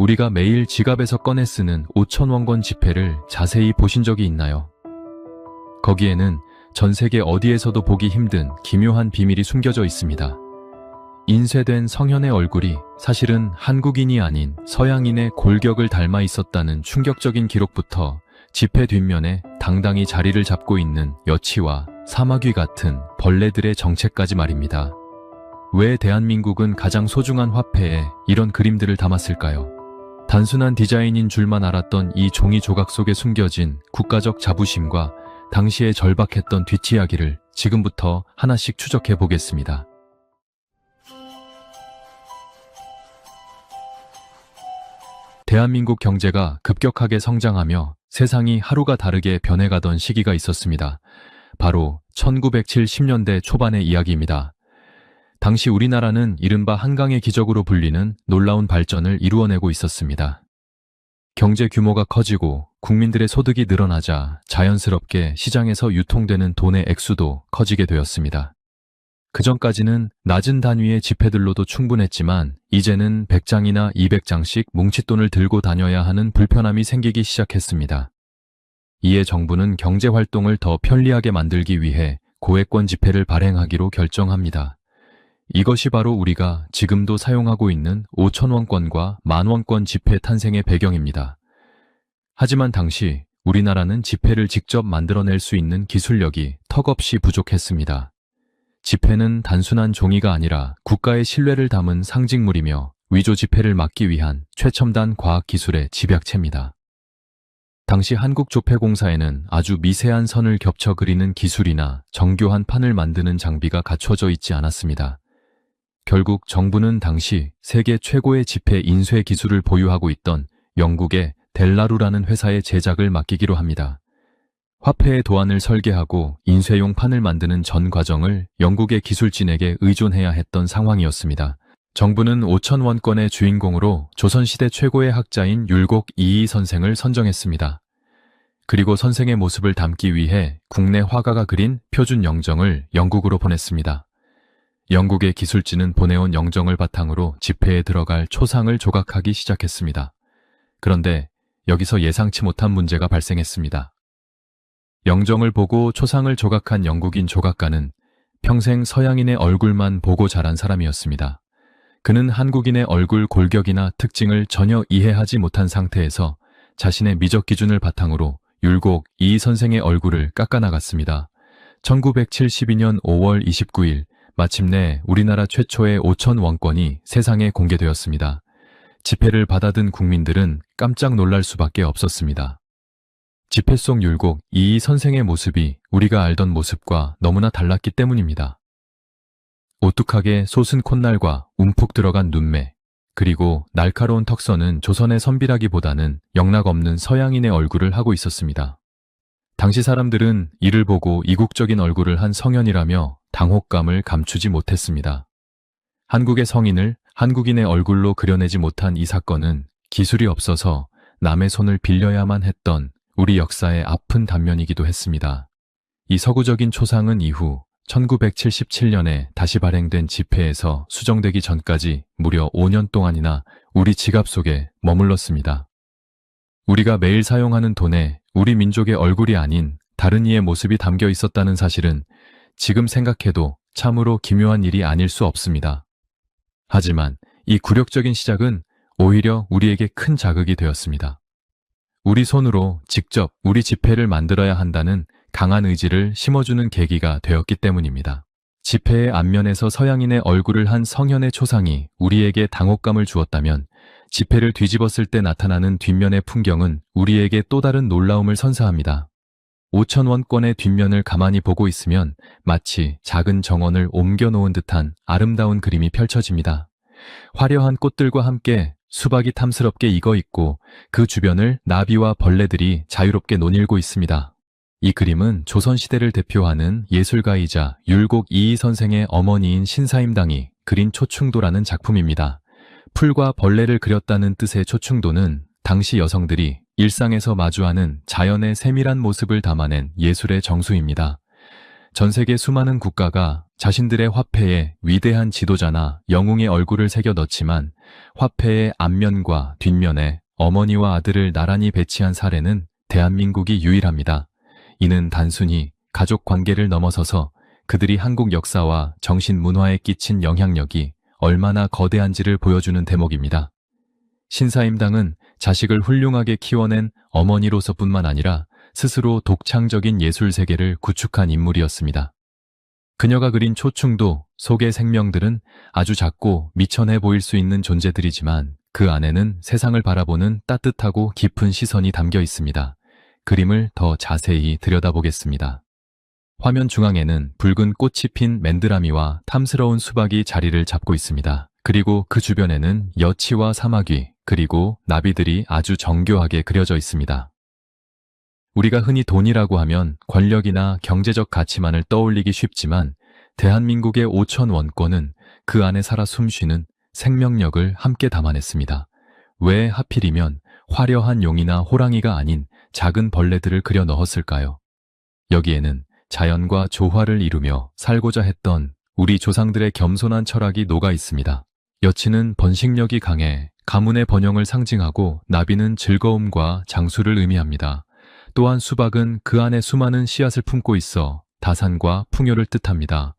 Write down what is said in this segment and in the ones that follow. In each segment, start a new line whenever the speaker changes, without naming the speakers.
우리가 매일 지갑에서 꺼내 쓰는 5,000원권 지폐를 자세히 보신 적이 있나요? 거기에는 전 세계 어디에서도 보기 힘든 기묘한 비밀이 숨겨져 있습니다. 인쇄된 성현의 얼굴이 사실은 한국인이 아닌 서양인의 골격을 닮아 있었다는 충격적인 기록부터 지폐 뒷면에 당당히 자리를 잡고 있는 여치와 사마귀 같은 벌레들의 정체까지 말입니다. 왜 대한민국은 가장 소중한 화폐에 이런 그림들을 담았을까요? 단순한 디자인인 줄만 알았던 이 종이 조각 속에 숨겨진 국가적 자부심과 당시의 절박했던 뒷이야기를 지금부터 하나씩 추적해 보겠습니다. 대한민국 경제가 급격하게 성장하며 세상이 하루가 다르게 변해가던 시기가 있었습니다. 바로 1970년대 초반의 이야기입니다. 당시 우리나라는 이른바 한강의 기적으로 불리는 놀라운 발전을 이루어내고 있었습니다. 경제 규모가 커지고 국민들의 소득이 늘어나자 자연스럽게 시장에서 유통되는 돈의 액수도 커지게 되었습니다. 그전까지는 낮은 단위의 지폐들로도 충분했지만 이제는 100장이나 200장씩 뭉칫돈을 들고 다녀야 하는 불편함이 생기기 시작했습니다. 이에 정부는 경제활동을 더 편리하게 만들기 위해 고액권 지폐를 발행하기로 결정합니다. 이것이 바로 우리가 지금도 사용하고 있는 5,000원권과 만원권 지폐 탄생의 배경입니다. 하지만 당시 우리나라는 지폐를 직접 만들어낼 수 있는 기술력이 턱없이 부족했습니다. 지폐는 단순한 종이가 아니라 국가의 신뢰를 담은 상징물이며 위조 지폐를 막기 위한 최첨단 과학기술의 집약체입니다. 당시 한국조폐공사에는 아주 미세한 선을 겹쳐 그리는 기술이나 정교한 판을 만드는 장비가 갖춰져 있지 않았습니다. 결국 정부는 당시 세계 최고의 지폐 인쇄 기술을 보유하고 있던 영국의 델라루라는 회사의 제작을 맡기기로 합니다. 화폐의 도안을 설계하고 인쇄용 판을 만드는 전 과정을 영국의 기술진에게 의존해야 했던 상황이었습니다. 정부는 5,000원권의 주인공으로 조선시대 최고의 학자인 율곡 이이 선생을 선정했습니다. 그리고 선생의 모습을 담기 위해 국내 화가가 그린 표준 영정을 영국으로 보냈습니다. 영국의 기술진은 보내온 영정을 바탕으로 지폐에 들어갈 초상을 조각하기 시작했습니다. 그런데 여기서 예상치 못한 문제가 발생했습니다. 영정을 보고 초상을 조각한 영국인 조각가는 평생 서양인의 얼굴만 보고 자란 사람이었습니다. 그는 한국인의 얼굴 골격이나 특징을 전혀 이해하지 못한 상태에서 자신의 미적 기준을 바탕으로 율곡 이이 선생의 얼굴을 깎아나갔습니다. 1972년 5월 29일 마침내 우리나라 최초의 5,000원권이 세상에 공개되었습니다. 지폐를 받아든 국민들은 깜짝 놀랄 수밖에 없었습니다. 지폐 속 율곡 이이 선생의 모습이 우리가 알던 모습과 너무나 달랐기 때문입니다. 오뚝하게 솟은 콧날과 움푹 들어간 눈매, 그리고 날카로운 턱선은 조선의 선비라기보다는 영락없는 서양인의 얼굴을 하고 있었습니다. 당시 사람들은 이를 보고 이국적인 얼굴을 한 성현이라며 당혹감을 감추지 못했습니다. 한국의 성인을 한국인의 얼굴로 그려내지 못한 이 사건은 기술이 없어서 남의 손을 빌려야만 했던 우리 역사의 아픈 단면이기도 했습니다. 이 서구적인 초상은 이후 1977년에 다시 발행된 지폐에서 수정되기 전까지 무려 5년 동안이나 우리 지갑 속에 머물렀습니다. 우리가 매일 사용하는 돈에 우리 민족의 얼굴이 아닌 다른 이의 모습이 담겨 있었다는 사실은 지금 생각해도 참으로 기묘한 일이 아닐 수 없습니다. 하지만 이 굴욕적인 시작은 오히려 우리에게 큰 자극이 되었습니다. 우리 손으로 직접 우리 지폐를 만들어야 한다는 강한 의지를 심어주는 계기가 되었기 때문입니다. 지폐의 앞면에서 서양인의 얼굴을 한 성현의 초상이 우리에게 당혹감을 주었다면 지폐를 뒤집었을 때 나타나는 뒷면의 풍경은 우리에게 또 다른 놀라움을 선사합니다. 5,000원권의 뒷면을 가만히 보고 있으면 마치 작은 정원을 옮겨놓은 듯한 아름다운 그림이 펼쳐집니다. 화려한 꽃들과 함께 수박이 탐스럽게 익어있고 그 주변을 나비와 벌레들이 자유롭게 논일고 있습니다. 이 그림은 조선시대를 대표하는 예술가이자 율곡 이이 선생의 어머니인 신사임당이 그린 초충도라는 작품입니다. 풀과 벌레를 그렸다는 뜻의 초충도는 당시 여성들이 일상에서 마주하는 자연의 세밀한 모습을 담아낸 예술의 정수입니다. 전 세계 수많은 국가가 자신들의 화폐에 위대한 지도자나 영웅의 얼굴을 새겨 넣지만 화폐의 앞면과 뒷면에 어머니와 아들을 나란히 배치한 사례는 대한민국이 유일합니다. 이는 단순히 가족 관계를 넘어서서 그들이 한국 역사와 정신 문화에 끼친 영향력이 얼마나 거대한지를 보여주는 대목입니다. 신사임당은 자식을 훌륭하게 키워낸 어머니로서뿐만 아니라 스스로 독창적인 예술 세계를 구축한 인물이었습니다. 그녀가 그린 초충도 속의 생명들은 아주 작고 미천해 보일 수 있는 존재들이지만 그 안에는 세상을 바라보는 따뜻하고 깊은 시선이 담겨 있습니다. 그림을 더 자세히 들여다보겠습니다. 화면 중앙에는 붉은 꽃이 핀 맨드라미와 탐스러운 수박이 자리를 잡고 있습니다. 그리고 그 주변에는 여치와 사마귀, 그리고 나비들이 아주 정교하게 그려져 있습니다. 우리가 흔히 돈이라고 하면 권력이나 경제적 가치만을 떠올리기 쉽지만 대한민국의 5,000원권은 그 안에 살아 숨쉬는 생명력을 함께 담아냈습니다. 왜 하필이면 화려한 용이나 호랑이가 아닌 작은 벌레들을 그려 넣었을까요? 여기에는 자연과 조화를 이루며 살고자 했던 우리 조상들의 겸손한 철학이 녹아 있습니다. 여치는 번식력이 강해 가문의 번영을 상징하고 나비는 즐거움과 장수를 의미합니다. 또한 수박은 그 안에 수많은 씨앗을 품고 있어 다산과 풍요를 뜻합니다.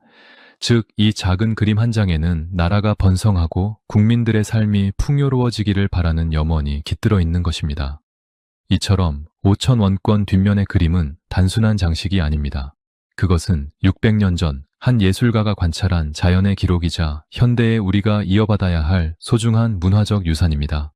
즉, 이 작은 그림 한 장에는 나라가 번성하고 국민들의 삶이 풍요로워지기를 바라는 염원이 깃들어 있는 것입니다. 이처럼 5,000원권 뒷면의 그림은 단순한 장식이 아닙니다. 그것은 600년 전 한 예술가가 관찰한 자연의 기록이자 현대에 우리가 이어받아야 할 소중한 문화적 유산입니다.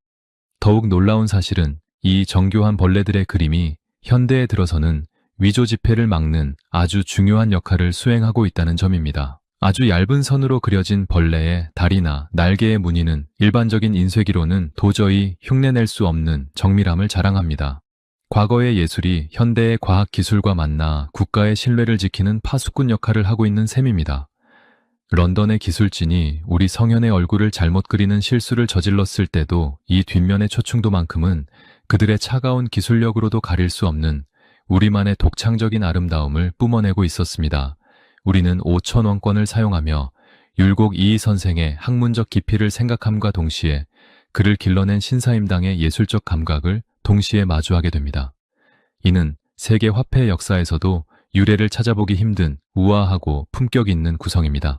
더욱 놀라운 사실은 이 정교한 벌레들의 그림이 현대에 들어서는 위조 지폐를 막는 아주 중요한 역할을 수행하고 있다는 점입니다. 아주 얇은 선으로 그려진 벌레의 다리나 날개의 무늬는 일반적인 인쇄기로는 도저히 흉내낼 수 없는 정밀함을 자랑합니다. 과거의 예술이 현대의 과학기술과 만나 국가의 신뢰를 지키는 파수꾼 역할을 하고 있는 셈입니다. 런던의 기술진이 우리 성현의 얼굴을 잘못 그리는 실수를 저질렀을 때도 이 뒷면의 초충도만큼은 그들의 차가운 기술력으로도 가릴 수 없는 우리만의 독창적인 아름다움을 뿜어내고 있었습니다. 우리는 5,000원권을 사용하며 율곡 이이 선생의 학문적 깊이를 생각함과 동시에 그를 길러낸 신사임당의 예술적 감각을 동시에 마주하게 됩니다. 이는 세계 화폐 역사에서도 유래를 찾아보기 힘든 우아하고 품격 있는 구성입니다.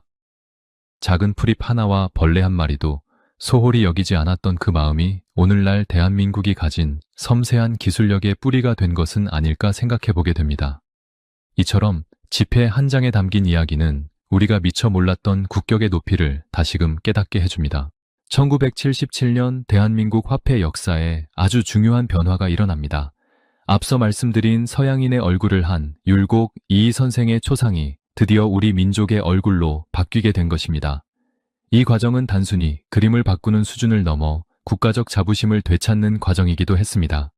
작은 풀잎 하나와 벌레 한 마리도 소홀히 여기지 않았던 그 마음이 오늘날 대한민국이 가진 섬세한 기술력의 뿌리가 된 것은 아닐까 생각해 보게 됩니다. 이처럼 지폐 한 장에 담긴 이야기는 우리가 미처 몰랐던 국격의 높이를 다시금 깨닫게 해줍니다. 1977년 대한민국 화폐 역사에 아주 중요한 변화가 일어납니다. 앞서 말씀드린 서양인의 얼굴을 한 율곡 이이 선생의 초상이 드디어 우리 민족의 얼굴로 바뀌게 된 것입니다. 이 과정은 단순히 그림을 바꾸는 수준을 넘어 국가적 자부심을 되찾는 과정이기도 했습니다.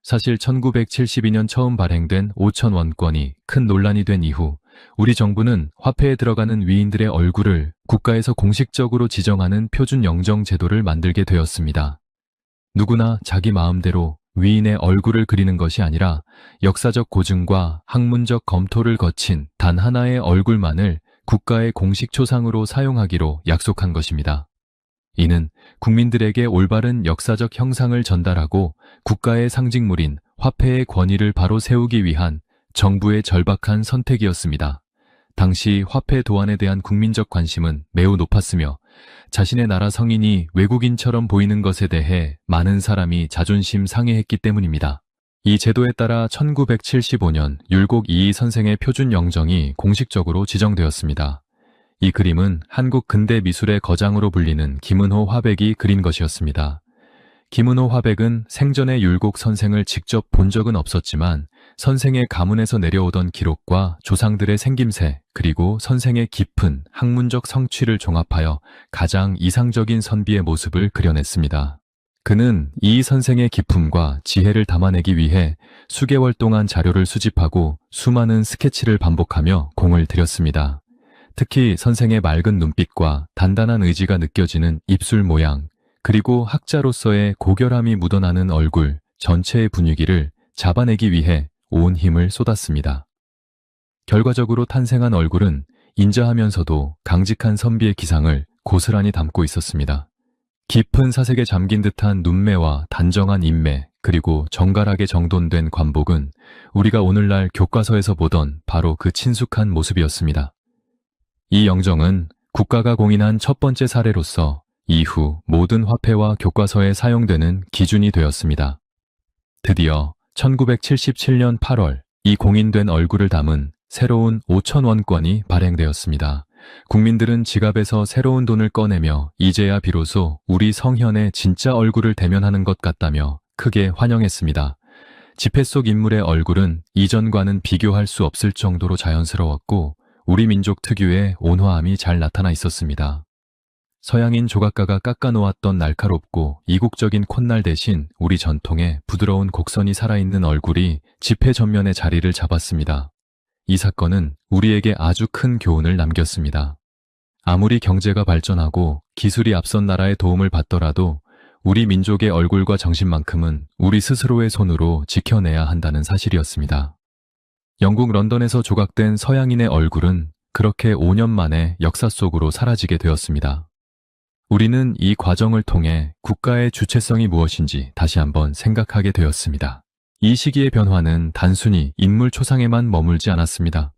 사실 1972년 처음 발행된 5,000원권이 큰 논란이 된 이후 우리 정부는 화폐에 들어가는 위인들의 얼굴을 국가에서 공식적으로 지정하는 표준 영정 제도를 만들게 되었습니다. 누구나 자기 마음대로 위인의 얼굴을 그리는 것이 아니라 역사적 고증과 학문적 검토를 거친 단 하나의 얼굴만을 국가의 공식 초상으로 사용하기로 약속한 것입니다. 이는 국민들에게 올바른 역사적 형상을 전달하고 국가의 상징물인 화폐의 권위를 바로 세우기 위한 정부의 절박한 선택이었습니다. 당시 화폐 도안에 대한 국민적 관심은 매우 높았으며 자신의 나라 성인이 외국인처럼 보이는 것에 대해 많은 사람이 자존심 상해했기 때문입니다. 이 제도에 따라 1975년 율곡 이이 선생의 표준 영정이 공식적으로 지정되었습니다. 이 그림은 한국 근대 미술의 거장으로 불리는 김은호 화백이 그린 것이었습니다. 김은호 화백은 생전에 율곡 선생을 직접 본 적은 없었지만 선생의 가문에서 내려오던 기록과 조상들의 생김새 그리고 선생의 깊은 학문적 성취를 종합하여 가장 이상적인 선비의 모습을 그려냈습니다. 그는 이이 선생의 기품과 지혜를 담아내기 위해 수개월 동안 자료를 수집하고 수많은 스케치를 반복하며 공을 들였습니다. 특히 선생의 맑은 눈빛과 단단한 의지가 느껴지는 입술 모양, 그리고 학자로서의 고결함이 묻어나는 얼굴 전체의 분위기를 잡아내기 위해 온 힘을 쏟았습니다. 결과적으로 탄생한 얼굴은 인자하면서도 강직한 선비의 기상을 고스란히 담고 있었습니다. 깊은 사색에 잠긴 듯한 눈매와 단정한 인매, 그리고 정갈하게 정돈된 관복은 우리가 오늘날 교과서에서 보던 바로 그 친숙한 모습이었습니다. 이 영정은 국가가 공인한 첫 번째 사례로서 이후 모든 화폐와 교과서에 사용되는 기준이 되었습니다. 드디어 1977년 8월 이 공인된 얼굴을 담은 새로운 5,000원권이 발행되었습니다. 국민들은 지갑에서 새로운 돈을 꺼내며 이제야 비로소 우리 성현의 진짜 얼굴을 대면하는 것 같다며 크게 환영했습니다. 지폐 속 인물의 얼굴은 이전과는 비교할 수 없을 정도로 자연스러웠고 우리 민족 특유의 온화함이 잘 나타나 있었습니다. 서양인 조각가가 깎아놓았던 날카롭고 이국적인 콧날 대신 우리 전통의 부드러운 곡선이 살아있는 얼굴이 지폐 전면에 자리를 잡았습니다. 이 사건은 우리에게 아주 큰 교훈을 남겼습니다. 아무리 경제가 발전하고 기술이 앞선 나라의 도움을 받더라도 우리 민족의 얼굴과 정신만큼은 우리 스스로의 손으로 지켜내야 한다는 사실이었습니다. 영국 런던에서 조각된 서양인의 얼굴은 그렇게 5년 만에 역사 속으로 사라지게 되었습니다. 우리는 이 과정을 통해 국가의 주체성이 무엇인지 다시 한번 생각하게 되었습니다. 이 시기의 변화는 단순히 인물 초상에만 머물지 않았습니다.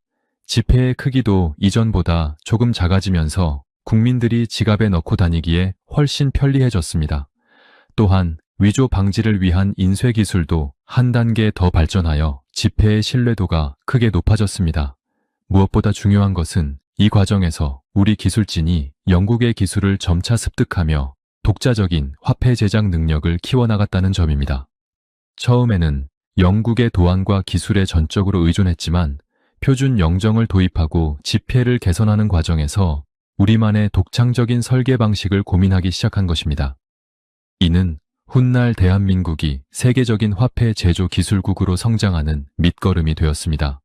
지폐의 크기도 이전보다 조금 작아지면서 국민들이 지갑에 넣고 다니기에 훨씬 편리해졌습니다. 또한 위조 방지를 위한 인쇄 기술도 한 단계 더 발전하여 지폐의 신뢰도가 크게 높아졌습니다. 무엇보다 중요한 것은 이 과정에서 우리 기술진이 영국의 기술을 점차 습득하며 독자적인 화폐 제작 능력을 키워나갔다는 점입니다. 처음에는 영국의 도안과 기술에 전적으로 의존했지만 표준 영정을 도입하고 지폐를 개선하는 과정에서 우리만의 독창적인 설계 방식을 고민하기 시작한 것입니다. 이는 훗날 대한민국이 세계적인 화폐 제조 기술국으로 성장하는 밑거름이 되었습니다.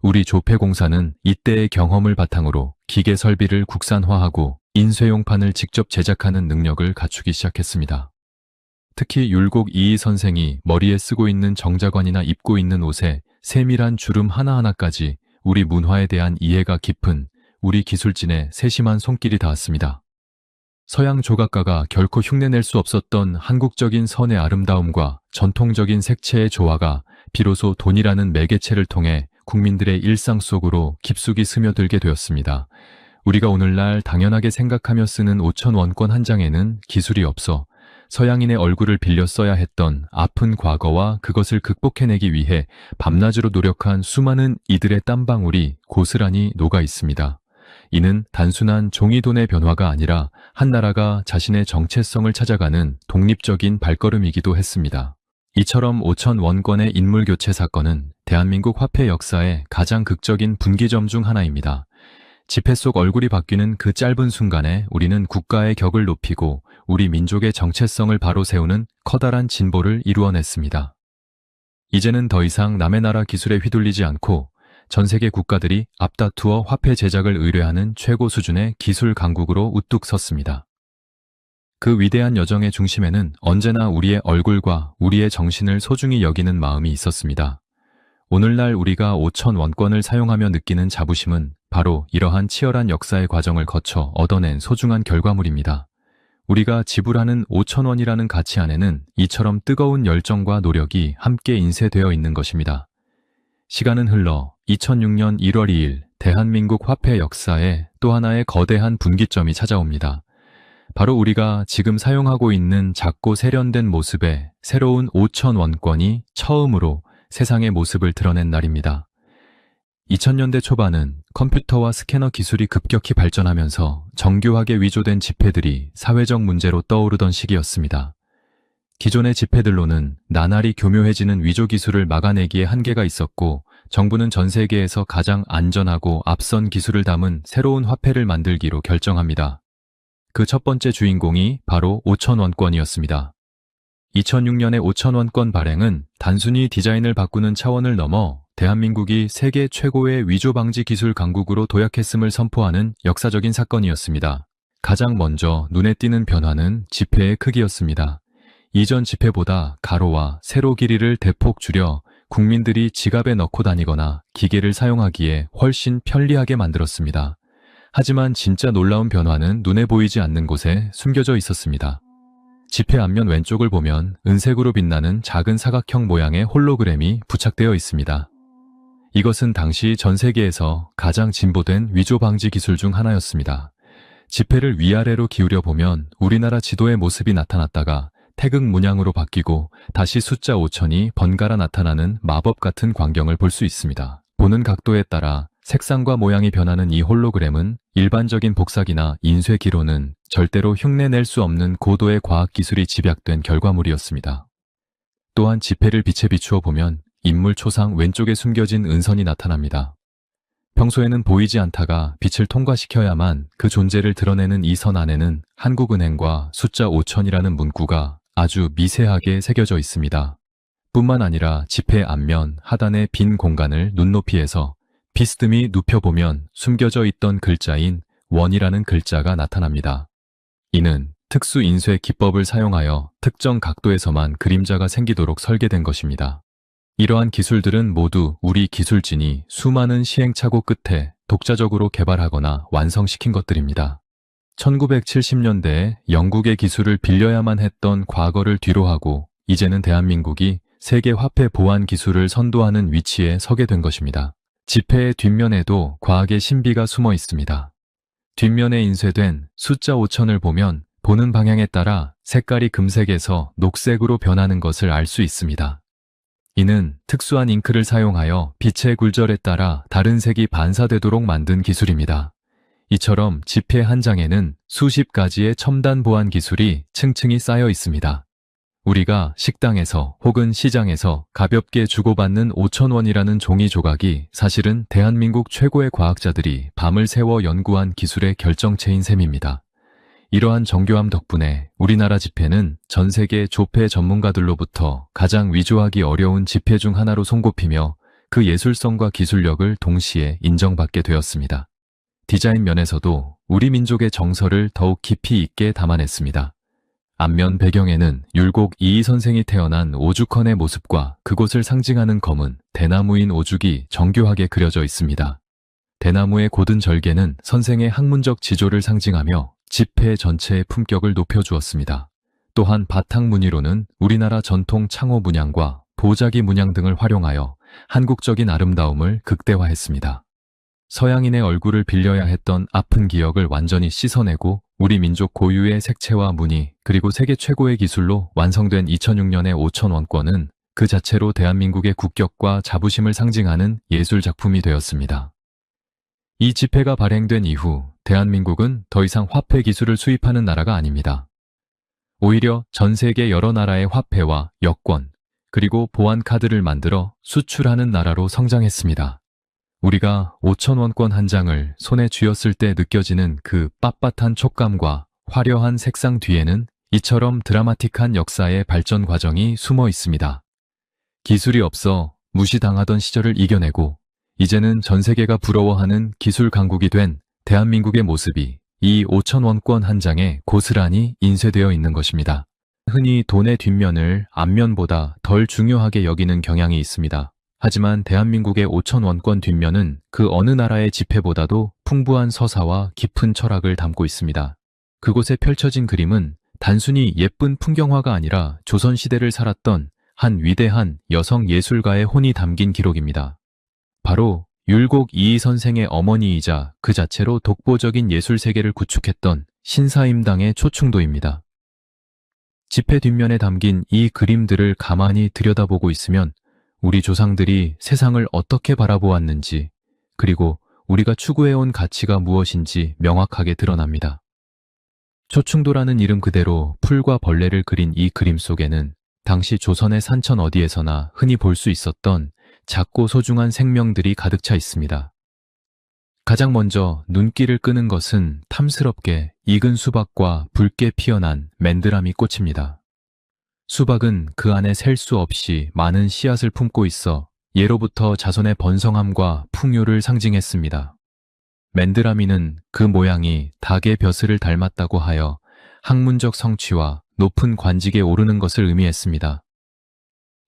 우리 조폐공사는 이때의 경험을 바탕으로 기계 설비를 국산화하고 인쇄용판을 직접 제작하는 능력을 갖추기 시작했습니다. 특히 율곡 이이 선생이 머리에 쓰고 있는 정자관이나 입고 있는 옷에 세밀한 주름 하나하나까지 우리 문화에 대한 이해가 깊은 우리 기술진의 세심한 손길이 닿았습니다. 서양 조각가가 결코 흉내낼 수 없었던 한국적인 선의 아름다움과 전통적인 색채의 조화가 비로소 돈이라는 매개체를 통해 국민들의 일상 속으로 깊숙이 스며들게 되었습니다. 우리가 오늘날 당연하게 생각하며 쓰는 5,000원권 한 장에는 기술이 없어 서양인의 얼굴을 빌려 써야 했던 아픈 과거와 그것을 극복해내기 위해 밤낮으로 노력한 수많은 이들의 땀방울이 고스란히 녹아 있습니다. 이는 단순한 종이돈의 변화가 아니라 한 나라가 자신의 정체성을 찾아가는 독립적인 발걸음이기도 했습니다. 이처럼 5,000원권의 인물교체 사건은 대한민국 화폐 역사의 가장 극적인 분기점 중 하나입니다. 지폐 속 얼굴이 바뀌는 그 짧은 순간에 우리는 국가의 격을 높이고 우리 민족의 정체성을 바로 세우는 커다란 진보를 이루어냈습니다. 이제는 더 이상 남의 나라 기술에 휘둘리지 않고 전 세계 국가들이 앞다투어 화폐 제작을 의뢰하는 최고 수준의 기술 강국으로 우뚝 섰습니다. 그 위대한 여정의 중심에는 언제나 우리의 얼굴과 우리의 정신을 소중히 여기는 마음이 있었습니다. 오늘날 우리가 5,000원권을 사용하며 느끼는 자부심은 바로 이러한 치열한 역사의 과정을 거쳐 얻어낸 소중한 결과물입니다. 우리가 지불하는 5,000원이라는 가치 안에는 이처럼 뜨거운 열정과 노력이 함께 인쇄되어 있는 것입니다. 시간은 흘러 2006년 1월 2일 대한민국 화폐 역사에 또 하나의 거대한 분기점이 찾아옵니다. 바로 우리가 지금 사용하고 있는 작고 세련된 모습의 새로운 5,000원권이 처음으로 세상의 모습을 드러낸 날입니다. 2000년대 초반은 컴퓨터와 스캐너 기술이 급격히 발전하면서 정교하게 위조된 지폐들이 사회적 문제로 떠오르던 시기였습니다. 기존의 지폐들로는 나날이 교묘해지는 위조 기술을 막아내기에 한계가 있었고 정부는 전 세계에서 가장 안전하고 앞선 기술을 담은 새로운 화폐를 만들기로 결정합니다. 그 첫 번째 주인공이 바로 5,000원권이었습니다. 2006년의 5,000원권 발행은 단순히 디자인을 바꾸는 차원을 넘어 대한민국이 세계 최고의 위조 방지 기술 강국으로 도약했음을 선포하는 역사적인 사건이었습니다. 가장 먼저 눈에 띄는 변화는 지폐의 크기였습니다. 이전 지폐보다 가로와 세로 길이를 대폭 줄여 국민들이 지갑에 넣고 다니거나 기계를 사용하기에 훨씬 편리하게 만들었습니다. 하지만 진짜 놀라운 변화는 눈에 보이지 않는 곳에 숨겨져 있었습니다. 지폐 앞면 왼쪽을 보면 은색으로 빛나는 작은 사각형 모양의 홀로그램이 부착되어 있습니다. 이것은 당시 전 세계에서 가장 진보된 위조 방지 기술 중 하나였습니다. 지폐를 위아래로 기울여 보면 우리나라 지도의 모습이 나타났다가 태극 문양으로 바뀌고 다시 숫자 5000이 번갈아 나타나는 마법 같은 광경을 볼 수 있습니다. 보는 각도에 따라 색상과 모양이 변하는 이 홀로그램은 일반적인 복사기나 인쇄기로는 절대로 흉내낼 수 없는 고도의 과학기술이 집약된 결과물이었습니다. 또한 지폐를 빛에 비추어 보면 인물 초상 왼쪽에 숨겨진 은선이 나타납니다. 평소에는 보이지 않다가 빛을 통과시켜야만 그 존재를 드러내는 이 선 안에는 한국은행과 숫자 5000이라는 문구가 아주 미세하게 새겨져 있습니다. 뿐만 아니라 지폐 앞면 하단의 빈 공간을 눈높이에서 비스듬히 눕혀보면 숨겨져 있던 글자인 원이라는 글자가 나타납니다. 이는 특수 인쇄 기법을 사용하여 특정 각도에서만 그림자가 생기도록 설계된 것입니다. 이러한 기술들은 모두 우리 기술진이 수많은 시행착오 끝에 독자적으로 개발하거나 완성시킨 것들입니다. 1970년대에 영국의 기술을 빌려야만 했던 과거를 뒤로하고 이제는 대한민국이 세계 화폐 보안 기술을 선도하는 위치에 서게 된 것입니다. 지폐의 뒷면에도 과학의 신비가 숨어 있습니다. 뒷면에 인쇄된 숫자 5000을 보면 보는 방향에 따라 색깔이 금색에서 녹색으로 변하는 것을 알 수 있습니다. 이는 특수한 잉크를 사용하여 빛의 굴절에 따라 다른 색이 반사되도록 만든 기술입니다. 이처럼 지폐 한 장에는 수십 가지의 첨단 보안 기술이 층층이 쌓여 있습니다. 우리가 식당에서 혹은 시장에서 가볍게 주고받는 5000원이라는 종이 조각이 사실은 대한민국 최고의 과학자들이 밤을 새워 연구한 기술의 결정체인 셈입니다. 이러한 정교함 덕분에 우리나라 지폐는 전 세계 조폐 전문가들로부터 가장 위조하기 어려운 지폐 중 하나로 손꼽히며 그 예술성과 기술력을 동시에 인정받게 되었습니다. 디자인 면에서도 우리 민족의 정서를 더욱 깊이 있게 담아냈습니다. 앞면 배경에는 율곡 이이 선생이 태어난 오죽헌의 모습과 그곳을 상징하는 검은 대나무인 오죽이 정교하게 그려져 있습니다. 대나무의 곧은 절개는 선생의 학문적 지조를 상징하며 지폐 전체의 품격을 높여주었습니다. 또한 바탕 무늬로는 우리나라 전통 창호 문양과 보자기 문양 등을 활용하여 한국적인 아름다움을 극대화했습니다. 서양인의 얼굴을 빌려야 했던 아픈 기억을 완전히 씻어내고 우리 민족 고유의 색채와 무늬 그리고 세계 최고의 기술로 완성된 2006년의 5000원권은 그 자체로 대한민국의 국격과 자부심을 상징하는 예술 작품이 되었습니다. 이 지폐가 발행된 이후 대한민국은 더 이상 화폐 기술을 수입하는 나라가 아닙니다. 오히려 전 세계 여러 나라의 화폐와 여권 그리고 보안 카드를 만들어 수출하는 나라로 성장했습니다. 우리가 5000원권 한 장을 손에 쥐었을 때 느껴지는 그 빳빳한 촉감과 화려한 색상 뒤에는 이처럼 드라마틱한 역사의 발전 과정이 숨어 있습니다. 기술이 없어 무시당하던 시절을 이겨내고 이제는 전 세계가 부러워하는 기술 강국이 된 대한민국의 모습이 이 5000원권 한 장에 고스란히 인쇄되어 있는 것입니다. 흔히 돈의 뒷면을 앞면보다 덜 중요하게 여기는 경향이 있습니다. 하지만 대한민국의 5000원권 뒷면은 그 어느 나라의 지폐보다도 풍부한 서사와 깊은 철학을 담고 있습니다. 그곳에 펼쳐진 그림은 단순히 예쁜 풍경화가 아니라 조선시대를 살았던 한 위대한 여성 예술가의 혼이 담긴 기록입니다. 바로 율곡 이이 선생의 어머니이자 그 자체로 독보적인 예술 세계를 구축했던 신사임당의 초충도입니다. 지폐 뒷면에 담긴 이 그림들을 가만히 들여다보고 있으면 우리 조상들이 세상을 어떻게 바라보았는지 그리고 우리가 추구해온 가치가 무엇인지 명확하게 드러납니다. 초충도라는 이름 그대로 풀과 벌레를 그린 이 그림 속에는 당시 조선의 산천 어디에서나 흔히 볼 수 있었던 작고 소중한 생명들이 가득 차 있습니다. 가장 먼저 눈길을 끄는 것은 탐스럽게 익은 수박과 붉게 피어난 맨드라미 꽃입니다. 수박은 그 안에 셀 수 없이 많은 씨앗을 품고 있어 예로부터 자손의 번성함과 풍요를 상징했습니다. 맨드라미는 그 모양이 닭의 벼슬을 닮았다고 하여 학문적 성취와 높은 관직에 오르는 것을 의미했습니다.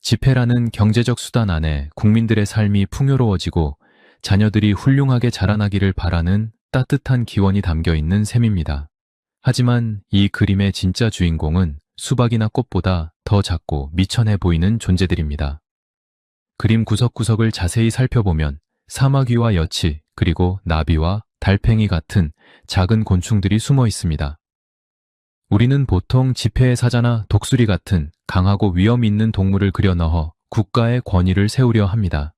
지폐라는 경제적 수단 안에 국민들의 삶이 풍요로워지고 자녀들이 훌륭하게 자라나기를 바라는 따뜻한 기원이 담겨 있는 셈입니다. 하지만 이 그림의 진짜 주인공은 수박이나 꽃보다 더 작고 미천해 보이는 존재들입니다. 그림 구석구석을 자세히 살펴보면 사마귀와 여치, 그리고 나비와 달팽이 같은 작은 곤충들이 숨어 있습니다. 우리는 보통 지폐의 사자나 독수리 같은 강하고 위험 있는 동물을 그려 넣어 국가의 권위를 세우려 합니다.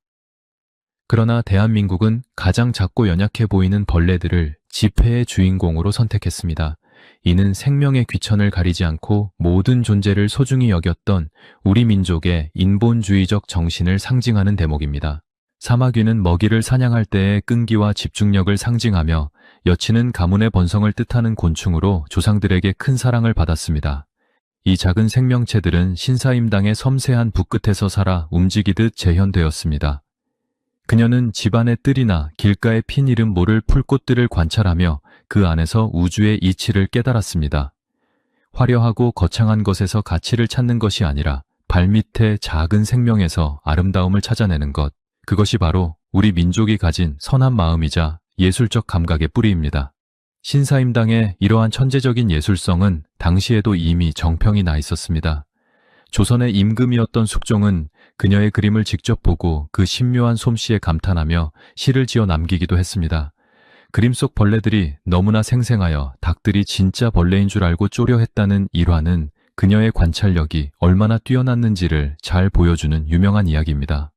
그러나 대한민국은 가장 작고 연약해 보이는 벌레들을 지폐의 주인공으로 선택했습니다. 이는 생명의 귀천을 가리지 않고 모든 존재를 소중히 여겼던 우리 민족의 인본주의적 정신을 상징하는 대목입니다. 사마귀는 먹이를 사냥할 때의 끈기와 집중력을 상징하며 여치는 가문의 번성을 뜻하는 곤충으로 조상들에게 큰 사랑을 받았습니다. 이 작은 생명체들은 신사임당의 섬세한 붓끝에서 살아 움직이듯 재현되었습니다. 그녀는 집안의 뜰이나 길가에 핀 이름 모를 풀꽃들을 관찰하며 그 안에서 우주의 이치를 깨달았습니다. 화려하고 거창한 것에서 가치를 찾는 것이 아니라 발밑의 작은 생명에서 아름다움을 찾아내는 것, 그것이 바로 우리 민족이 가진 선한 마음이자 예술적 감각의 뿌리입니다. 신사임당의 이러한 천재적인 예술성은 당시에도 이미 정평이 나 있었습니다. 조선의 임금이었던 숙종은 그녀의 그림을 직접 보고 그 신묘한 솜씨에 감탄하며 시를 지어 남기기도 했습니다. 그림 속 벌레들이 너무나 생생하여 닭들이 진짜 벌레인 줄 알고 쪼려했다는 일화는 그녀의 관찰력이 얼마나 뛰어났는지를 잘 보여주는 유명한 이야기입니다.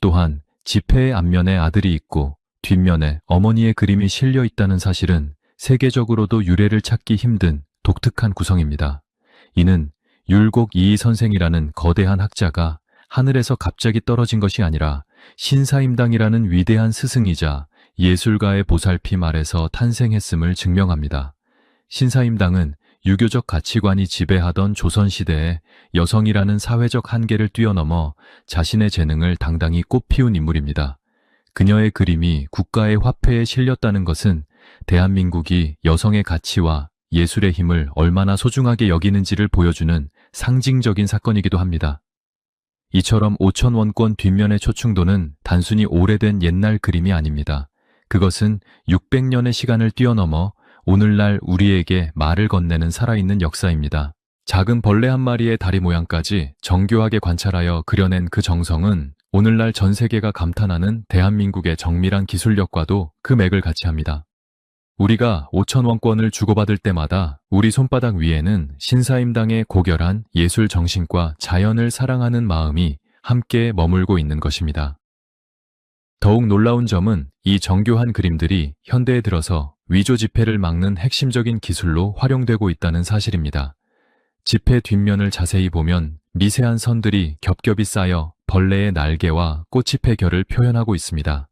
또한 지폐의 앞면에 아들이 있고 뒷면에 어머니의 그림이 실려 있다는 사실은 세계적으로도 유래를 찾기 힘든 독특한 구성입니다. 이는 율곡 이이 선생이라는 거대한 학자가 하늘에서 갑자기 떨어진 것이 아니라 신사임당이라는 위대한 스승이자 예술가의 보살핌 아래서 탄생했음을 증명합니다. 신사임당은 유교적 가치관이 지배하던 조선시대에 여성이라는 사회적 한계를 뛰어넘어 자신의 재능을 당당히 꽃피운 인물입니다. 그녀의 그림이 국가의 화폐에 실렸다는 것은 대한민국이 여성의 가치와 예술의 힘을 얼마나 소중하게 여기는지를 보여주는 상징적인 사건이기도 합니다. 이처럼 5,000원권 뒷면의 초충도는 단순히 오래된 옛날 그림이 아닙니다. 그것은 600년의 시간을 뛰어넘어 오늘날 우리에게 말을 건네는 살아있는 역사입니다. 작은 벌레 한 마리의 다리 모양까지 정교하게 관찰하여 그려낸 그 정성은 오늘날 전 세계가 감탄하는 대한민국의 정밀한 기술력과도 그 맥을 같이 합니다. 우리가 5,000원권을 주고받을 때마다 우리 손바닥 위에는 신사임당의 고결한 예술 정신과 자연을 사랑하는 마음이 함께 머물고 있는 것입니다. 더욱 놀라운 점은 이 정교한 그림들이 현대에 들어서 위조 지폐를 막는 핵심적인 기술로 활용되고 있다는 사실입니다. 지폐 뒷면을 자세히 보면 미세한 선들이 겹겹이 쌓여 벌레의 날개와 꽃잎의 결을 표현하고 있습니다.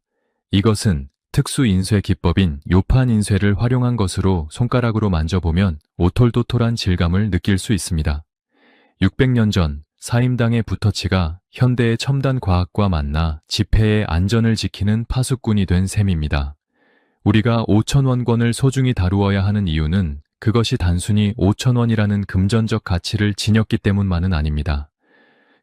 이것은 특수 인쇄 기법인 요판 인쇄를 활용한 것으로 손가락으로 만져보면 오톨도톨한 질감을 느낄 수 있습니다. 600년 전 사임당의 붓터치가 현대의 첨단 과학과 만나 지폐의 안전을 지키는 파수꾼이 된 셈입니다. 우리가 5,000원권을 소중히 다루어야 하는 이유는 그것이 단순히 5,000원이라는 금전적 가치를 지녔기 때문만은 아닙니다.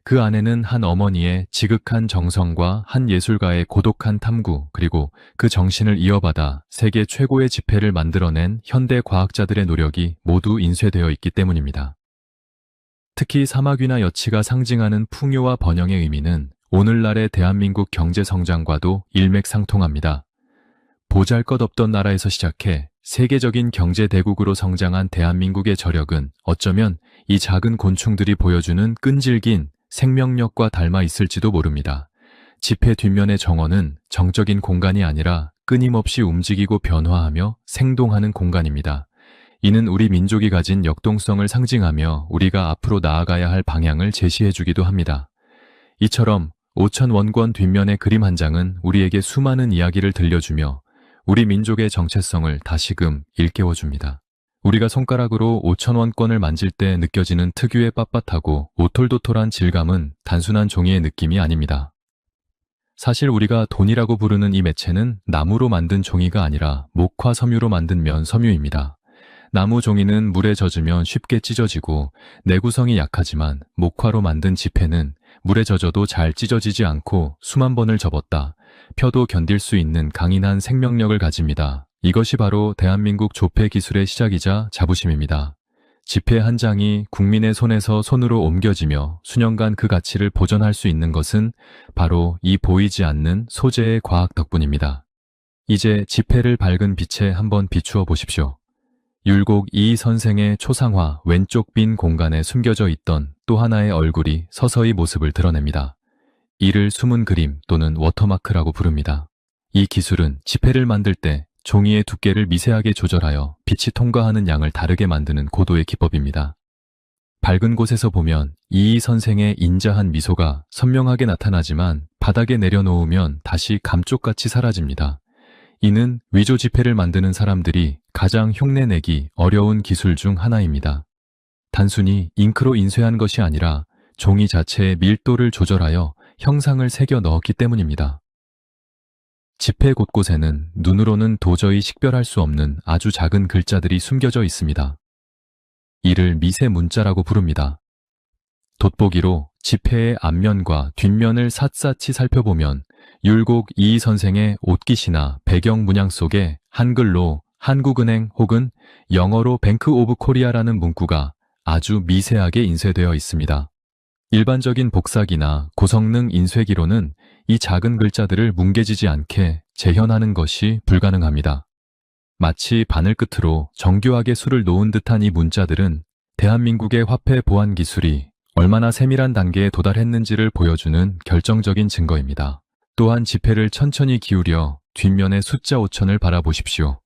그 안에는 한 어머니의 지극한 정성과 한 예술가의 고독한 탐구, 그리고 그 정신을 이어받아 세계 최고의 지폐를 만들어낸 현대 과학자들의 노력이 모두 인쇄되어 있기 때문입니다. 특히 사마귀나 여치가 상징하는 풍요와 번영의 의미는 오늘날의 대한민국 경제 성장과도 일맥상통합니다. 보잘것없던 나라에서 시작해 세계적인 경제 대국으로 성장한 대한민국의 저력은 어쩌면 이 작은 곤충들이 보여주는 끈질긴 생명력과 닮아 있을지도 모릅니다. 지폐 뒷면의 정원은 정적인 공간이 아니라 끊임없이 움직이고 변화하며 생동하는 공간입니다. 이는 우리 민족이 가진 역동성을 상징하며 우리가 앞으로 나아가야 할 방향을 제시해주기도 합니다. 이처럼 5,000원권 뒷면의 그림 한 장은 우리에게 수많은 이야기를 들려주며 우리 민족의 정체성을 다시금 일깨워줍니다. 우리가 손가락으로 5,000원권을 만질 때 느껴지는 특유의 빳빳하고 오톨도톨한 질감은 단순한 종이의 느낌이 아닙니다. 사실 우리가 돈이라고 부르는 이 매체는 나무로 만든 종이가 아니라 목화 섬유로 만든 면 섬유입니다. 나무 종이는 물에 젖으면 쉽게 찢어지고 내구성이 약하지만 목화로 만든 지폐는 물에 젖어도 잘 찢어지지 않고 수만 번을 접었다 펴도 견딜 수 있는 강인한 생명력을 가집니다. 이것이 바로 대한민국 조폐 기술의 시작이자 자부심입니다. 지폐 한 장이 국민의 손에서 손으로 옮겨지며 수년간 그 가치를 보존할 수 있는 것은 바로 이 보이지 않는 소재의 과학 덕분입니다. 이제 지폐를 밝은 빛에 한번 비추어 보십시오. 율곡 이이 선생의 초상화 왼쪽 빈 공간에 숨겨져 있던 또 하나의 얼굴이 서서히 모습을 드러냅니다. 이를 숨은 그림 또는 워터마크라고 부릅니다. 이 기술은 지폐를 만들 때 종이의 두께를 미세하게 조절하여 빛이 통과하는 양을 다르게 만드는 고도의 기법입니다. 밝은 곳에서 보면 이이 선생의 인자한 미소가 선명하게 나타나지만 바닥에 내려놓으면 다시 감쪽같이 사라집니다. 이는 위조 지폐를 만드는 사람들이 가장 흉내내기 어려운 기술 중 하나입니다. 단순히 잉크로 인쇄한 것이 아니라 종이 자체의 밀도를 조절하여 형상을 새겨 넣었기 때문입니다. 지폐 곳곳에는 눈으로는 도저히 식별할 수 없는 아주 작은 글자들이 숨겨져 있습니다. 이를 미세 문자라고 부릅니다. 돋보기로 지폐의 앞면과 뒷면을 샅샅이 살펴보면 율곡 이이 선생의 옷깃이나 배경 문양 속에 한글로 한국은행 혹은 영어로 뱅크 오브 코리아라는 문구가 아주 미세하게 인쇄되어 있습니다. 일반적인 복사기나 고성능 인쇄기로는 이 작은 글자들을 뭉개지지 않게 재현하는 것이 불가능합니다. 마치 바늘 끝으로 정교하게 수를 놓은 듯한 이 문자들은 대한민국의 화폐 보안 기술이 얼마나 세밀한 단계에 도달했는지를 보여주는 결정적인 증거입니다. 또한 지폐를 천천히 기울여 뒷면의 숫자 5000을 바라보십시오.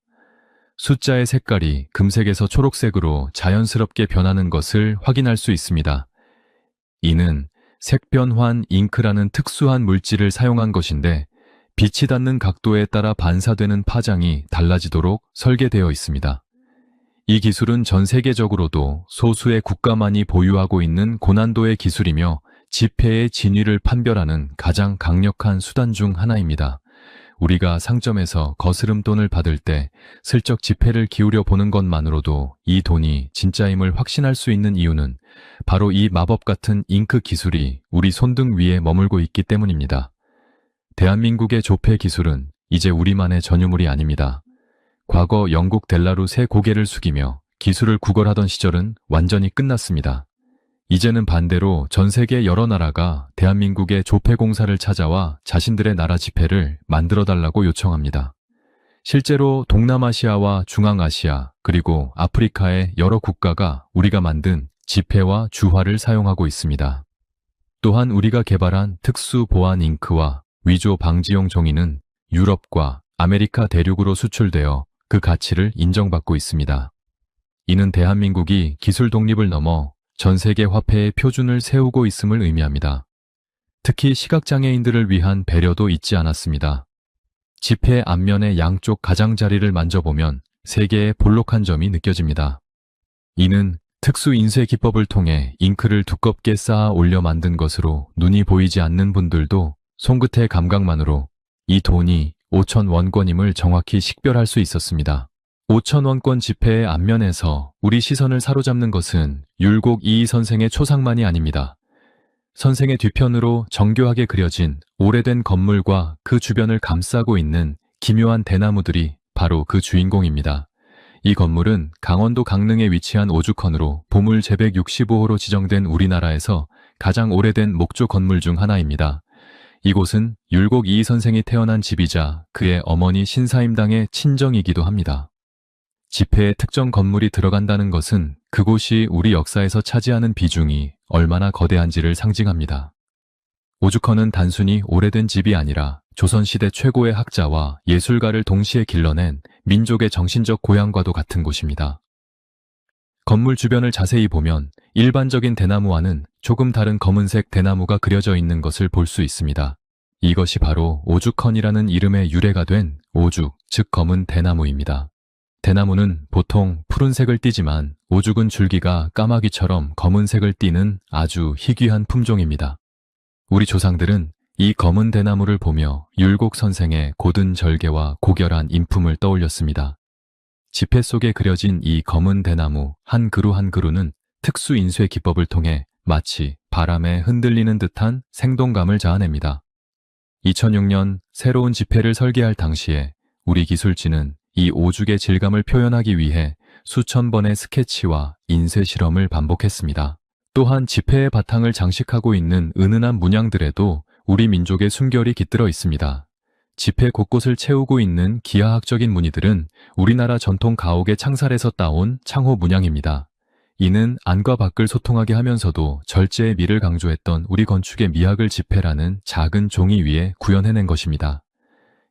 숫자의 색깔이 금색에서 초록색으로 자연스럽게 변하는 것을 확인할 수 있습니다. 이는 색변환 잉크라는 특수한 물질을 사용한 것인데 빛이 닿는 각도에 따라 반사되는 파장이 달라지도록 설계되어 있습니다. 이 기술은 전 세계적으로도 소수의 국가만이 보유하고 있는 고난도의 기술이며 지폐의 진위를 판별하는 가장 강력한 수단 중 하나입니다. 우리가 상점에서 거스름 돈을 받을 때 슬쩍 지폐를 기울여 보는 것만으로도 이 돈이 진짜임을 확신할 수 있는 이유는 바로 이 마법 같은 잉크 기술이 우리 손등 위에 머물고 있기 때문입니다. 대한민국의 조폐 기술은 이제 우리만의 전유물이 아닙니다. 과거 영국 델라루스의 고개를 숙이며 기술을 구걸하던 시절은 완전히 끝났습니다. 이제는 반대로 전 세계 여러 나라가 대한민국의 조폐공사를 찾아와 자신들의 나라 지폐를 만들어달라고 요청합니다. 실제로 동남아시아와 중앙아시아 그리고 아프리카의 여러 국가가 우리가 만든 지폐와 주화를 사용하고 있습니다. 또한 우리가 개발한 특수 보안 잉크와 위조 방지용 종이는 유럽과 아메리카 대륙으로 수출되어 그 가치를 인정받고 있습니다. 이는 대한민국이 기술 독립을 넘어 전 세계 화폐의 표준을 세우고 있음을 의미합니다. 특히 시각장애인들을 위한 배려도 잊지 않았습니다. 지폐 앞면의 양쪽 가장자리를 만져보면 세 개의 볼록한 점이 느껴집니다. 이는 특수 인쇄 기법을 통해 잉크를 두껍게 쌓아 올려 만든 것으로 눈이 보이지 않는 분들도 손끝의 감각만으로 이 돈이 5,000원권임을 정확히 식별할 수 있었습니다. 5,000원권 지폐의 앞면에서 우리 시선을 사로잡는 것은 율곡 이이 선생의 초상만이 아닙니다. 선생의 뒤편으로 정교하게 그려진 오래된 건물과 그 주변을 감싸고 있는 기묘한 대나무들이 바로 그 주인공입니다. 이 건물은 강원도 강릉에 위치한 오죽헌으로 보물 제165호로 지정된 우리나라에서 가장 오래된 목조 건물 중 하나입니다. 이곳은 율곡 이이 선생이 태어난 집이자 그의 어머니 신사임당의 친정이기도 합니다. 지폐에 특정 건물이 들어간다는 것은 그곳이 우리 역사에서 차지하는 비중이 얼마나 거대한지를 상징합니다. 오죽헌은 단순히 오래된 집이 아니라 조선시대 최고의 학자와 예술가를 동시에 길러낸 민족의 정신적 고향과도 같은 곳입니다. 건물 주변을 자세히 보면 일반적인 대나무와는 조금 다른 검은색 대나무가 그려져 있는 것을 볼 수 있습니다. 이것이 바로 오죽헌이라는 이름의 유래가 된 오죽, 즉 검은 대나무입니다. 대나무는 보통 푸른색을 띠지만 오죽은 줄기가 까마귀처럼 검은색을 띠는 아주 희귀한 품종입니다. 우리 조상들은 이 검은 대나무를 보며 율곡 선생의 고든 절개와 고결한 인품을 떠올렸습니다. 지폐 속에 그려진 이 검은 대나무 한 그루 한 그루는 특수 인쇄 기법을 통해 마치 바람에 흔들리는 듯한 생동감을 자아냅니다. 2006년 새로운 지폐를 설계할 당시에 우리 기술진은 이 오죽의 질감을 표현하기 위해 수천 번의 스케치와 인쇄 실험을 반복했습니다. 또한 지폐의 바탕을 장식하고 있는 은은한 문양들에도 우리 민족의 숨결이 깃들어 있습니다. 지폐 곳곳을 채우고 있는 기하학적인 무늬들은 우리나라 전통 가옥의 창살에서 따온 창호 문양입니다. 이는 안과 밖을 소통하게 하면서도 절제의 미를 강조했던 우리 건축의 미학을 지폐라는 작은 종이 위에 구현해낸 것입니다.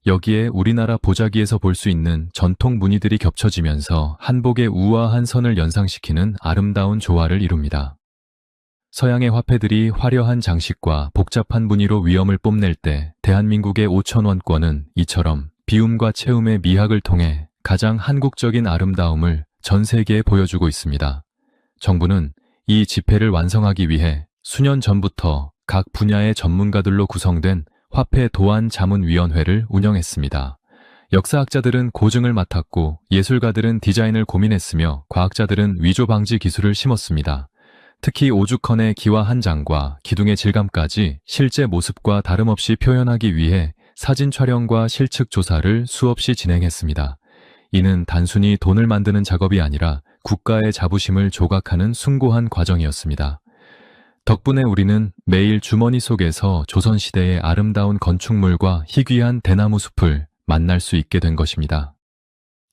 여기에 우리나라 보자기에서 볼 수 있는 전통 무늬들이 겹쳐지면서 한복의 우아한 선을 연상시키는 아름다운 조화를 이룹니다. 서양의 화폐들이 화려한 장식과 복잡한 무늬로 위엄을 뽐낼 때 대한민국의 5,000원권은 이처럼 비움과 채움의 미학을 통해 가장 한국적인 아름다움을 전 세계에 보여주고 있습니다. 정부는 이 지폐를 완성하기 위해 수년 전부터 각 분야의 전문가들로 구성된 화폐 도안 자문위원회를 운영했습니다. 역사학자들은 고증을 맡았고 예술가들은 디자인을 고민했으며 과학자들은 위조 방지 기술을 심었습니다. 특히 오죽헌의 기와 한 장과 기둥의 질감까지 실제 모습과 다름없이 표현하기 위해 사진 촬영과 실측 조사를 수없이 진행했습니다. 이는 단순히 돈을 만드는 작업이 아니라 국가의 자부심을 조각하는 숭고한 과정이었습니다. 덕분에 우리는 매일 주머니 속에서 조선시대의 아름다운 건축물과 희귀한 대나무 숲을 만날 수 있게 된 것입니다.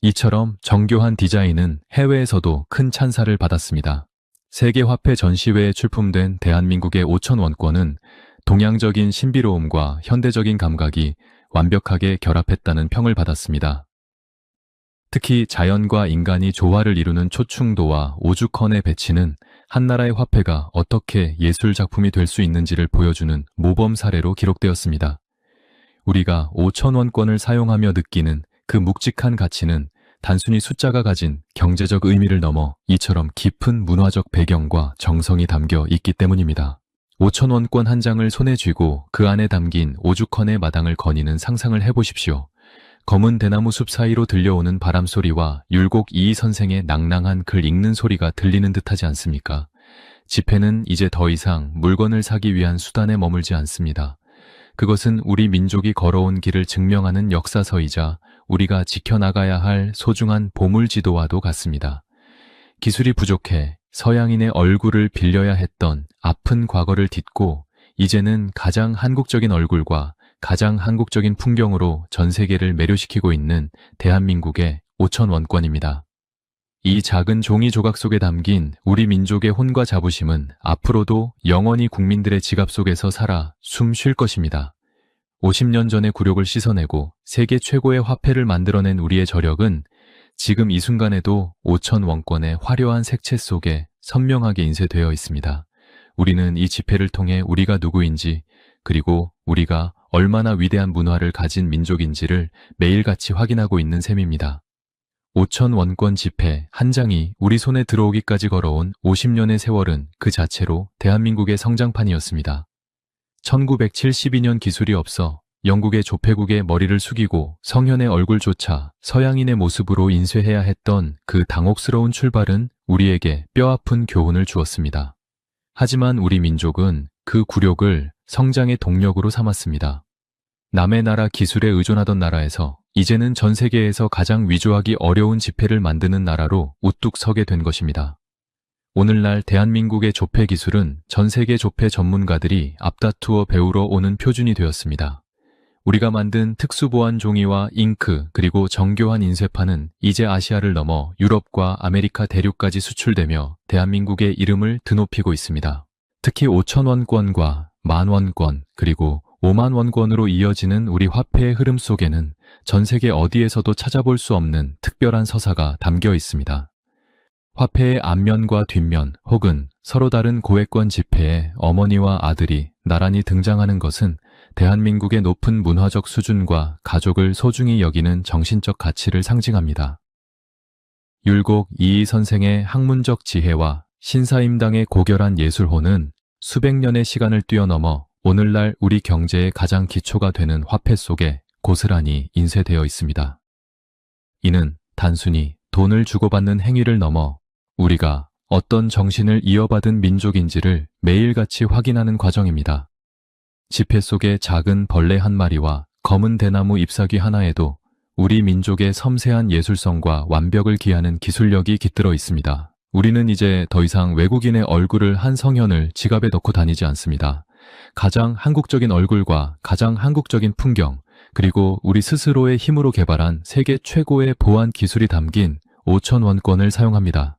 이처럼 정교한 디자인은 해외에서도 큰 찬사를 받았습니다. 세계화폐 전시회에 출품된 대한민국의 5,000원권은 동양적인 신비로움과 현대적인 감각이 완벽하게 결합했다는 평을 받았습니다. 특히 자연과 인간이 조화를 이루는 초충도와 오죽헌의 배치는 한 나라의 화폐가 어떻게 예술 작품이 될 수 있는지를 보여주는 모범 사례로 기록되었습니다. 우리가 5,000원권을 사용하며 느끼는 그 묵직한 가치는 단순히 숫자가 가진 경제적 의미를 넘어 이처럼 깊은 문화적 배경과 정성이 담겨 있기 때문입니다. 5,000원권 한 장을 손에 쥐고 그 안에 담긴 오죽헌의 마당을 거니는 상상을 해보십시오. 검은 대나무 숲 사이로 들려오는 바람소리와 율곡 이이 선생의 낭낭한 글 읽는 소리가 들리는 듯하지 않습니까? 지폐는 이제 더 이상 물건을 사기 위한 수단에 머물지 않습니다. 그것은 우리 민족이 걸어온 길을 증명하는 역사서이자 우리가 지켜나가야 할 소중한 보물지도와도 같습니다. 기술이 부족해 서양인의 얼굴을 빌려야 했던 아픈 과거를 딛고 이제는 가장 한국적인 얼굴과 가장 한국적인 풍경으로 전 세계를 매료시키고 있는 대한민국의 5,000원권입니다. 이 작은 종이 조각 속에 담긴 우리 민족의 혼과 자부심은 앞으로도 영원히 국민들의 지갑 속에서 살아 숨 쉴 것입니다. 50년 전의 굴욕을 씻어내고 세계 최고의 화폐를 만들어낸 우리의 저력은 지금 이 순간에도 5,000원권의 화려한 색채 속에 선명하게 인쇄되어 있습니다. 우리는 이 지폐를 통해 우리가 누구인지 그리고 우리가 얼마나 위대한 문화를 가진 민족인지를 매일같이 확인하고 있는 셈입니다. 5,000원권 지폐 한 장이 우리 손에 들어오기까지 걸어온 50년의 세월은 그 자체로 대한민국의 성장판이었습니다. 1972년 기술이 없어 영국의 조폐국의 머리를 숙이고 성현의 얼굴조차 서양인의 모습으로 인쇄해야 했던 그 당혹스러운 출발은 우리에게 뼈아픈 교훈을 주었습니다. 하지만 우리 민족은 그 굴욕을 성장의 동력으로 삼았습니다. 남의 나라 기술에 의존하던 나라에서 이제는 전 세계에서 가장 위조하기 어려운 지폐를 만드는 나라로 우뚝 서게 된 것입니다. 오늘날 대한민국의 조폐 기술은 전 세계 조폐 전문가들이 앞다투어 배우러 오는 표준이 되었습니다. 우리가 만든 특수보안 종이와 잉크 그리고 정교한 인쇄판은 이제 아시아를 넘어 유럽과 아메리카 대륙까지 수출되며 대한민국의 이름을 드높이고 있습니다. 특히 5,000원권과 만원권 그리고 50,000원권으로 이어지는 우리 화폐의 흐름 속에는 전 세계 어디에서도 찾아볼 수 없는 특별한 서사가 담겨 있습니다. 화폐의 앞면과 뒷면 혹은 서로 다른 고액권 지폐에 어머니와 아들이 나란히 등장하는 것은 대한민국의 높은 문화적 수준과 가족을 소중히 여기는 정신적 가치를 상징합니다. 율곡 이이 선생의 학문적 지혜와 신사임당의 고결한 예술호는 수백 년의 시간을 뛰어넘어 오늘날 우리 경제의 가장 기초가 되는 화폐 속에 고스란히 인쇄되어 있습니다. 이는 단순히 돈을 주고받는 행위를 넘어 우리가 어떤 정신을 이어받은 민족인지를 매일같이 확인하는 과정입니다. 지폐 속의 작은 벌레 한 마리와 검은 대나무 잎사귀 하나에도 우리 민족의 섬세한 예술성과 완벽을 기하는 기술력이 깃들어 있습니다. 우리는 이제 더 이상 외국인의 얼굴을 한 성현을 지갑에 넣고 다니지 않습니다. 가장 한국적인 얼굴과 가장 한국적인 풍경, 그리고 우리 스스로의 힘으로 개발한 세계 최고의 보안 기술이 담긴 5,000원권을 사용합니다.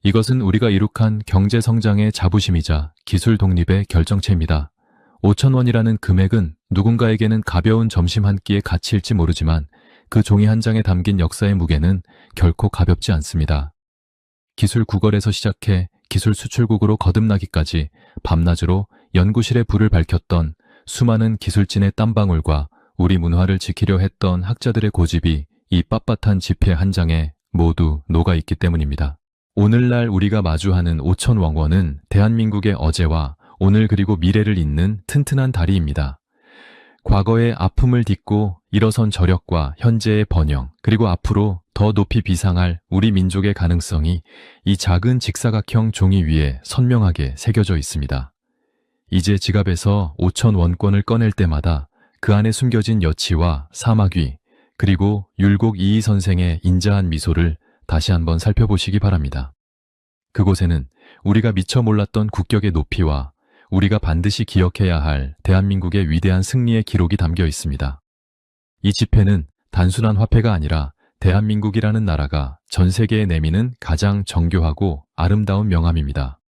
이것은 우리가 이룩한 경제 성장의 자부심이자 기술 독립의 결정체입니다. 5,000원이라는 금액은 누군가에게는 가벼운 점심 한 끼의 가치일지 모르지만 그 종이 한 장에 담긴 역사의 무게는 결코 가볍지 않습니다. 기술 구걸에서 시작해 기술 수출국으로 거듭나기까지 밤낮으로 연구실의 불을 밝혔던 수많은 기술진의 땀방울과 우리 문화를 지키려 했던 학자들의 고집이 이 빳빳한 지폐 한 장에 모두 녹아있기 때문입니다. 오늘날 우리가 마주하는 5,000원권은 대한민국의 어제와 오늘 그리고 미래를 잇는 튼튼한 다리입니다. 과거의 아픔을 딛고 일어선 저력과 현재의 번영, 그리고 앞으로 더 높이 비상할 우리 민족의 가능성이 이 작은 직사각형 종이 위에 선명하게 새겨져 있습니다. 이제 지갑에서 5,000원권을 꺼낼 때마다 그 안에 숨겨진 여치와 사마귀, 그리고 율곡 이이 선생의 인자한 미소를 다시 한번 살펴보시기 바랍니다. 그곳에는 우리가 미처 몰랐던 국격의 높이와 우리가 반드시 기억해야 할 대한민국의 위대한 승리의 기록이 담겨 있습니다. 이 지폐는 단순한 화폐가 아니라 대한민국이라는 나라가 전 세계에 내미는 가장 정교하고 아름다운 명함입니다.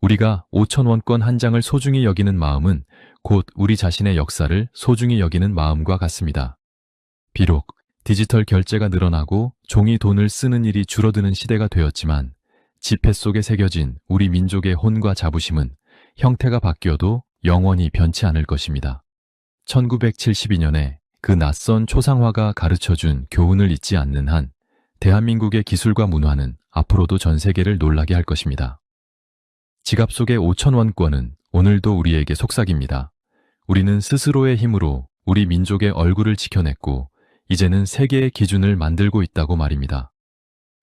우리가 5,000원권 한 장을 소중히 여기는 마음은 곧 우리 자신의 역사를 소중히 여기는 마음과 같습니다. 비록 디지털 결제가 늘어나고 종이 돈을 쓰는 일이 줄어드는 시대가 되었지만 지폐 속에 새겨진 우리 민족의 혼과 자부심은 형태가 바뀌어도 영원히 변치 않을 것입니다. 1972년에 그 낯선 초상화가 가르쳐준 교훈을 잊지 않는 한 대한민국의 기술과 문화는 앞으로도 전 세계를 놀라게 할 것입니다. 지갑 속의 5,000원권은 오늘도 우리에게 속삭입니다. 우리는 스스로의 힘으로 우리 민족의 얼굴을 지켜냈고 이제는 세계의 기준을 만들고 있다고 말입니다.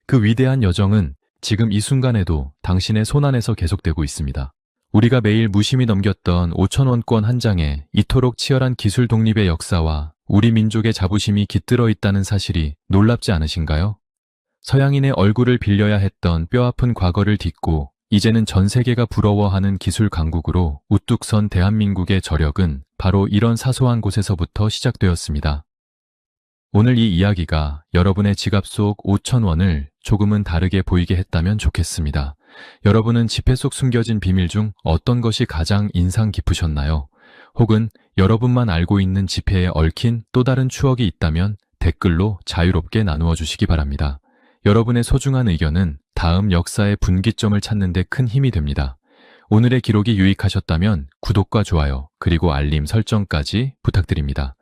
그 위대한 여정은 지금 이 순간에도 당신의 손안에서 계속되고 있습니다. 우리가 매일 무심히 넘겼던 5,000원권 한 장에 이토록 치열한 기술 독립의 역사와 우리 민족의 자부심이 깃들어 있다는 사실이 놀랍지 않으신가요? 서양인의 얼굴을 빌려야 했던 뼈아픈 과거를 딛고 이제는 전 세계가 부러워하는 기술 강국으로 우뚝 선 대한민국의 저력은 바로 이런 사소한 곳에서부터 시작되었습니다. 오늘 이 이야기가 여러분의 지갑 속 5,000원을 조금은 다르게 보이게 했다면 좋겠습니다. 여러분은 지폐 속 숨겨진 비밀 중 어떤 것이 가장 인상 깊으셨나요? 혹은 여러분만 알고 있는 지폐에 얽힌 또 다른 추억이 있다면 댓글로 자유롭게 나누어 주시기 바랍니다. 여러분의 소중한 의견은 다음 역사의 분기점을 찾는 데 큰 힘이 됩니다. 오늘의 기록이 유익하셨다면 구독과 좋아요, 그리고 알림 설정까지 부탁드립니다.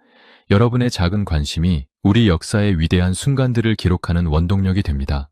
여러분의 작은 관심이 우리 역사의 위대한 순간들을 기록하는 원동력이 됩니다.